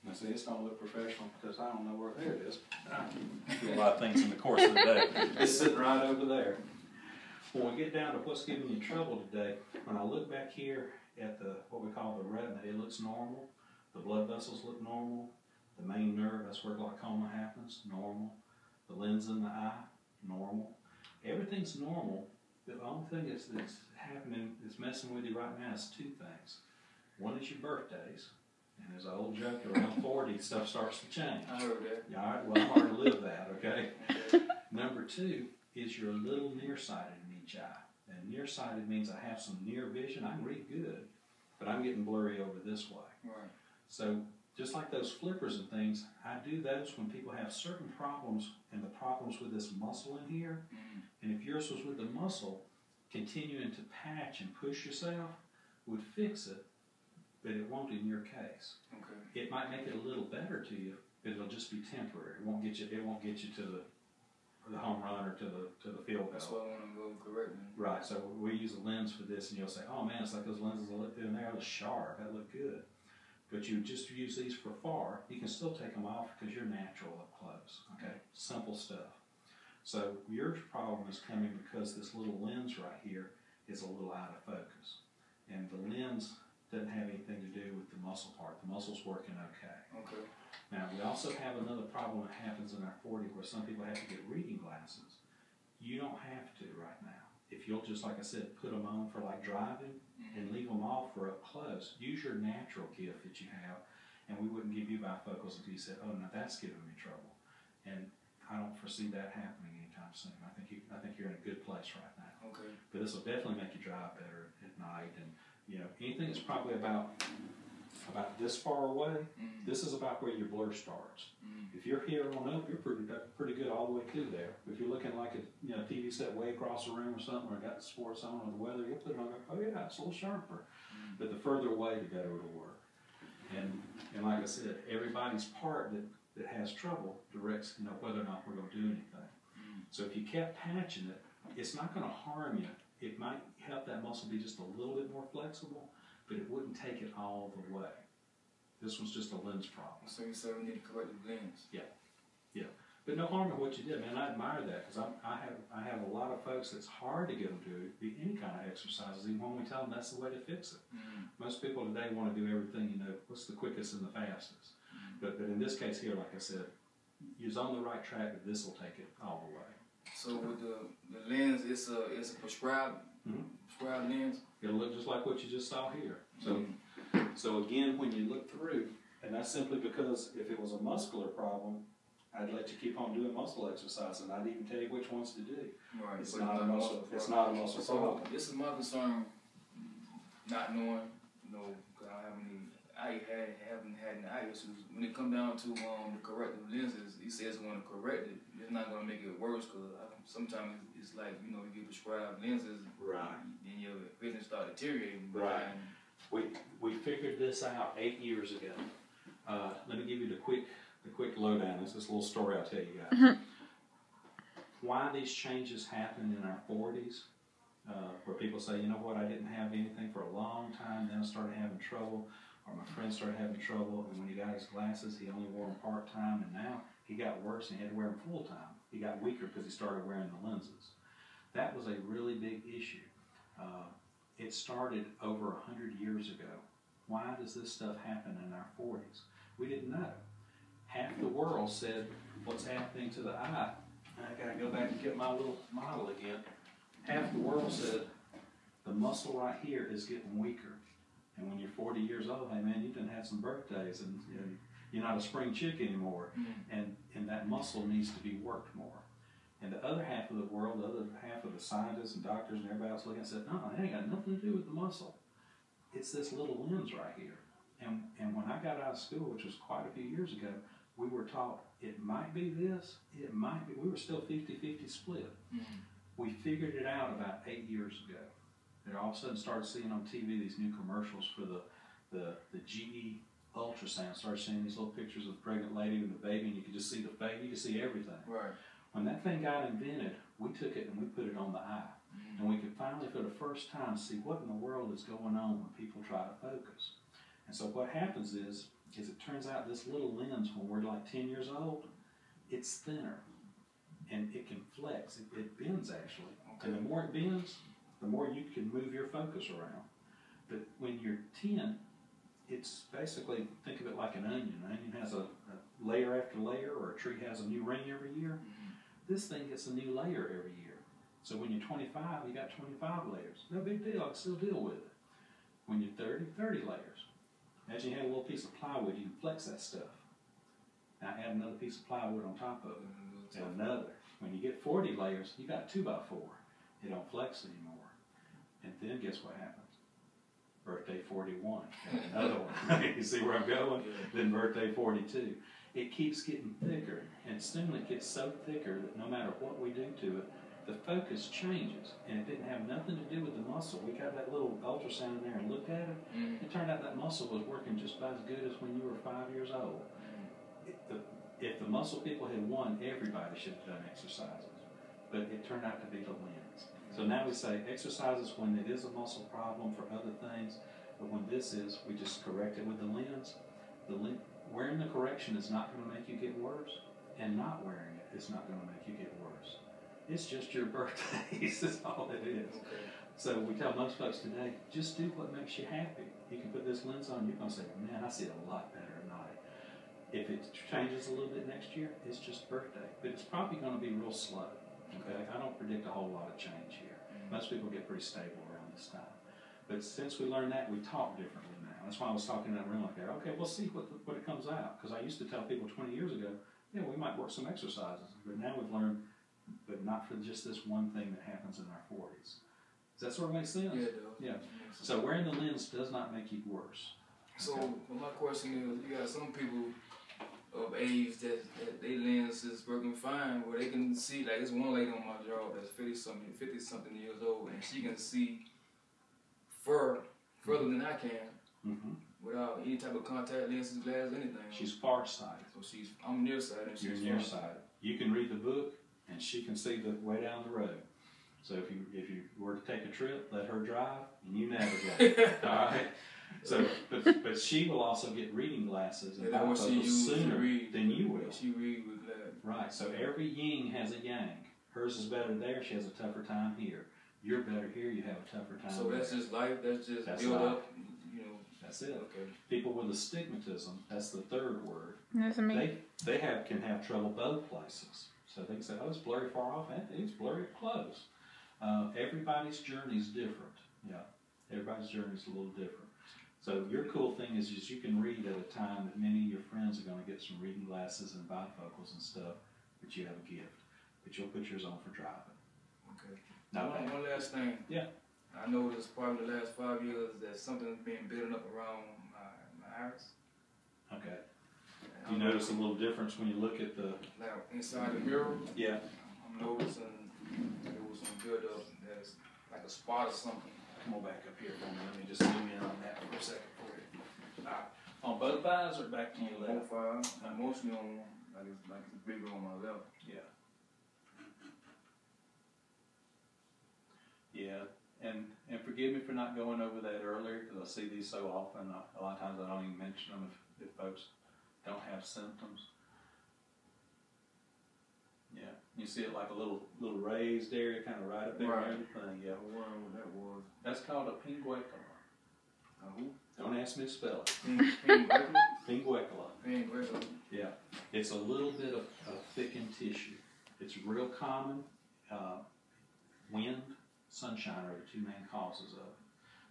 Now see, it's gonna look professional because I don't know where, there it is. I do a lot of things in the course of the day. It's sitting right over there. When we get down to what's giving you trouble today, when I look back here at the, what we call the retina, it looks normal. The blood vessels look normal. The main nerve, that's where glaucoma happens, normal. The lens in the eye, normal. Everything's normal. The only thing that's happening, that's messing with you right now is two things. One is your birthdays. And there's an old joke, around 40, stuff starts to change. I heard that. Yeah, all right, well, I'm already lived that, okay? Number two is you're a little nearsighted in each eye. And nearsighted means I have some near vision. I can read good, but I'm getting blurry over this way. Right. So just like those flippers and things, I do those when people have certain problems, and the problems with this muscle in here. And if yours was with the muscle, continuing to patch and push yourself would fix it, but it won't in your case. Okay. It might make it a little better to you, but it'll just be temporary. It won't get you to the home run or to the field goal. That's why I want to go correct. Right. So we use a lens for this, and you'll say, "Oh man, it's like those lenses I looked in there. That was sharp. That looked good." But you just use these for far. You can still take them off because you're natural up close. Okay. Simple stuff. So your problem is coming because this little lens right here is a little out of focus, and the lens doesn't have anything to do with the muscle part. The muscle's working okay. Okay. Now, we also have another problem that happens in our 40 where some people have to get reading glasses. You don't have to right now. If you'll just, like I said, put them on for like driving and leave them off for up close, use your natural gift that you have, and we wouldn't give you bifocals if you said, "Oh, now that's giving me trouble." And I don't foresee that happening anytime soon. I think you're in a good place right now. Okay. But this will definitely make you drive better at night, and you know, anything that's probably about this far away, this is about where your blur starts. If you're here on up, you're pretty good all the way through there. If you're looking like a TV set way across the room or something, or got the sports on or the weather, you'll put it on there. Oh yeah, it's a little sharper. But the further away, the better it'll work. And like I said, everybody's part that has trouble directs whether or not we're going to do anything. So if you kept patching it, it's not going to harm you. It might help that muscle be just a little bit more flexible, but it wouldn't take it all the way. This was just a lens problem. So you said we need to correct the lens. Yeah. But no harm in what you did, man. I admire that because I have a lot of folks that's hard to get them to do any kind of exercises, even when we tell them that's the way to fix it. Most people today want to do everything, what's the quickest and the fastest. But in this case here, like I said, you're on the right track, but this will take it all the way. So with the lens, it's a prescribed lens? It'll look just like what you just saw here. So again, when you look through, and that's simply because if it was a muscular problem, I'd let you keep on doing muscle exercise, and I'd even tell you which ones to do. Right. It's not a muscle problem. So this is my concern, not knowing, because I haven't had any eye issues. When it comes down to the corrective lenses, he says he want to correct it. It's not going to make it worse because sometimes it's like, you get prescribed lenses, right? Then your vision start deteriorating. Right. We figured this out 8 years ago. Let me give you the quick lowdown. This is a little story I'll tell you guys. Why these changes happen in our 40s, where people say, you know what, I didn't have anything for a long time, then I started having trouble, or my friend started having trouble, and when he got his glasses, he only wore them part-time, and now he got worse and he had to wear them full-time. He got weaker because he started wearing the lenses. That was a really big issue. It started over 100 years ago. Why does this stuff happen in our 40s? We didn't know. Half the world said, what's happening to the eye? I gotta go back and get my little model again. Half the world said, the muscle right here is getting weaker. And when you're 40 years old, hey man, you done had some birthdays and you're not a spring chick anymore. And that muscle needs to be worked more. And the other half of the world, the other half of the scientists and doctors and everybody else looking and said, no, it ain't got nothing to do with the muscle. It's this little lens right here. And when I got out of school, which was quite a few years ago, we were taught it might be this, it might be. We were still 50-50 split. We figured it out about 8 years ago. And all of a sudden started seeing on TV these new commercials for the GE ultrasound. Started seeing these little pictures of the pregnant lady with the baby, and you could just see the baby, you could see everything. Right. When that thing got invented, we took it and we put it on the eye. And we could finally, for the first time, see what in the world is going on when people try to focus. And so what happens is is it turns out this little lens, when we're like 10 years old, it's thinner and it can flex. It bends actually. Okay. And the more it bends, the more you can move your focus around. But when you're 10, it's basically, think of it like an onion. An onion has a layer after layer, or a tree has a new ring every year. This thing gets a new layer every year. So when you're 25, you got 25 layers. No big deal, I can still deal with it. When you're 30, 30 layers. Imagine you had a little piece of plywood, you can flex that stuff. Now add another piece of plywood on top of it, and another. When you get 40 layers, you got 2x4. It don't flex anymore. And then guess what happens? Birthday 41, and another one. You see where I'm going? Then birthday 42. It keeps getting thicker, and soon it gets so thicker that no matter what we do to it, the focus changes. And it didn't have nothing to do with the muscle. We got that little ultrasound in there and looked at it. It turned out that muscle was working just about as good as when you were 5 years old. If the muscle people had won, everybody should have done exercises. But it turned out to be the lens. So now we say exercises when it is a muscle problem for other things, but when this is, we just correct it with the lens. Wearing the correction is not going to make you get worse, and not wearing it is not going to make you get worse. It's just your birthdays, that's all it is. So we tell most folks today, just do what makes you happy. You can put this lens on, you're going to say, man, I see a lot better at night. If it changes a little bit next year, it's just birthday. But it's probably going to be real slow. Okay? I don't predict a whole lot of change here. Most people get pretty stable around this time. But since we learned that, we talk differently now. That's why I was talking in that room like that. Okay, we'll see what it comes out. Because I used to tell people 20 years ago, yeah, we might work some exercises. But now we've learned, but not for just this one thing that happens in our 40s. Does that sort of make sense? Yeah, it does. Yeah. So wearing the lens does not make you worse. So my question is, you got some people of age that their lens is working fine, where they can see, like this one lady on my job that's 50 something years old, and she can see further than I can without any type of contact lenses, glasses, anything. She's farsighted. So I'm nearsighted and she's You're nearsighted. You can read the book, and she can see the way down the road. So if you were to take a trip, let her drive, and you navigate. All right. So, but she will also get reading glasses and bifocals sooner than you will. She read with glasses. Right. So every yin has a yang. Hers is better there. She has a tougher time here. You're better here. You have a tougher time. So that's there. just life. That's just that's build life. up. You know. That's it. Okay. People with astigmatism. That's the third word. That's me. They can have trouble both places. So they can say, oh, it's blurry far off, and it's blurry up close. Everybody's journey is different. Yeah. Everybody's journey is a little different. So your cool thing is you can read at a time that many of your friends are going to get some reading glasses and bifocals and stuff, but you have a gift. But you'll put yours on for driving. Okay. Not One last thing. Yeah. I noticed probably the last 5 years that something's been building up around my iris. Okay. Do you notice a little difference when you look at the... Like inside the mirror? Yeah. I'm noticing there was some build-up. There's like a spot or something. Come on back up here for me. Let me just zoom in on that for a second for you. All right. On both eyes or back to your left? Both eyes. Mostly on, like it's bigger on my left. Yeah. Yeah. And forgive me for not going over that earlier, because I see these so often. A lot of times I don't even mention them if folks don't have symptoms. Yeah. You see it like a little raised area, kind of right up there and everything. Yeah. I was wondering what that was. That's called a pinguecula. Who? Don't ask me to spell it. Pinguecula? Pinguecula. Pinguecula. Yeah. It's a little bit of thickened tissue. It's real common. Wind, sunshine are the two main causes of it.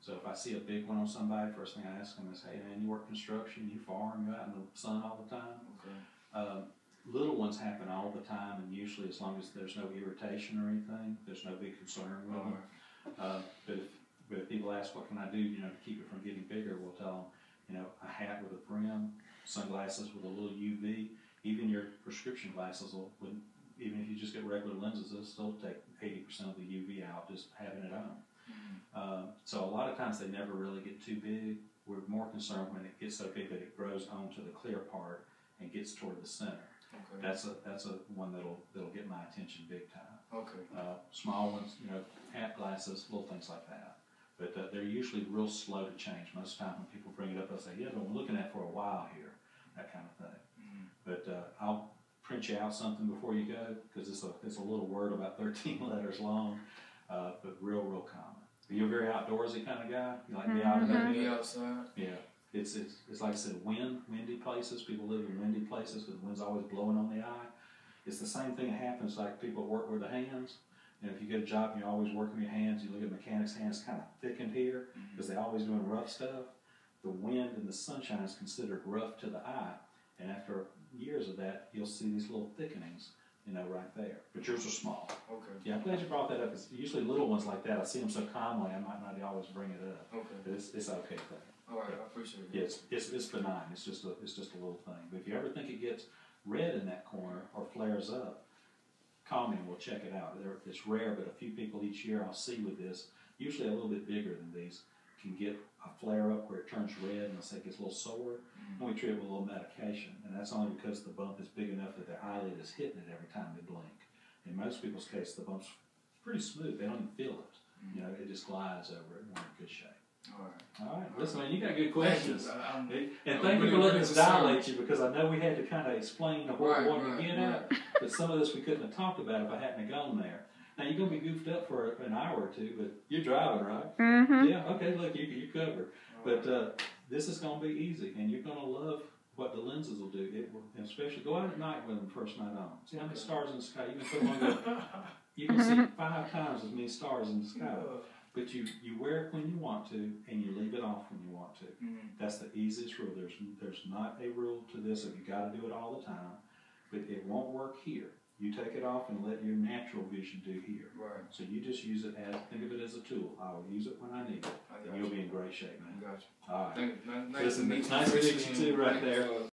So if I see a big one on somebody, first thing I ask them is, hey man, you work construction, you farm, you out in the sun all the time? Okay. Little ones happen all the time, and usually as long as there's no irritation or anything, there's no big concern with them. But if people ask what can I do, to keep it from getting bigger, we'll tell them, a hat with a brim, sunglasses with a little UV, even your prescription glasses even if you just get regular lenses, it'll still take 80% of the UV out just having it on. So a lot of times they never really get too big. We're more concerned when it gets so big that it grows onto the clear part and gets toward the center. Okay. That's a one that'll get my attention big time. Okay. Small ones, hat glasses, little things like that. But they're usually real slow to change. Most of the time when people bring it up, they'll say, yeah, but I'm looking at it for a while here. that kind of thing. But I'll print you out something before you go, because it's a little word about 13 letters long, but real common. You're a very outdoorsy kind of guy. You like to be out in the Be outside. Yeah. It's like I said, windy places. People live in windy places because the wind's always blowing on the eye. It's the same thing that happens like people work with the hands. And if you get a job and you're always working with your hands, you look at mechanics' hands kind of thickened here because they're always doing rough stuff. The wind and the sunshine is considered rough to the eye. And after years of that, you'll see these little thickenings, right there. But yours are small. Okay. Yeah, I'm glad you brought that up. Because usually little ones like that, I see them so commonly, I might not always bring it up. Okay. But it's an okay thing. All right, I appreciate it. Yeah, it's benign. It's just a little thing. But if you ever think it gets red in that corner or flares up, call me and we'll check it out. It's rare, but a few people each year I'll see with this, usually a little bit bigger than these, can get a flare up where it turns red and let's say it gets a little sore. And we treat it with a little medication. And that's only because the bump is big enough that their eyelid is hitting it every time they blink. In most people's case, the bump's pretty smooth. They don't even feel it. It just glides over it and we're in good shape. All right. Listen, man, you got good questions. And thank you for letting us dilate you, because I know we had to kind of explain what we wanted to get at, but some of this we couldn't have talked about if I hadn't have gone there. Now, you're going to be goofed up for an hour or two, but you're driving, right? Mm-hmm. Yeah, okay, look, you covered. But this is going to be easy, and you're going to love what the lenses will do. It will, and especially go out at night with them first night on. See how many stars in the sky? You can put them on the, you can see 5 times as many stars in the sky. But you wear it when you want to, and you leave it off when you want to. That's the easiest rule. There's not a rule to this if you got to do it all the time, but it won't work here. You take it off and let your natural vision do here. Right. So you just use it think of it as a tool. I will use it when I need it. And you'll be in great shape, man. I got you. All right. Thank you. Nice Listen, to meet you. nice to meet you too right there.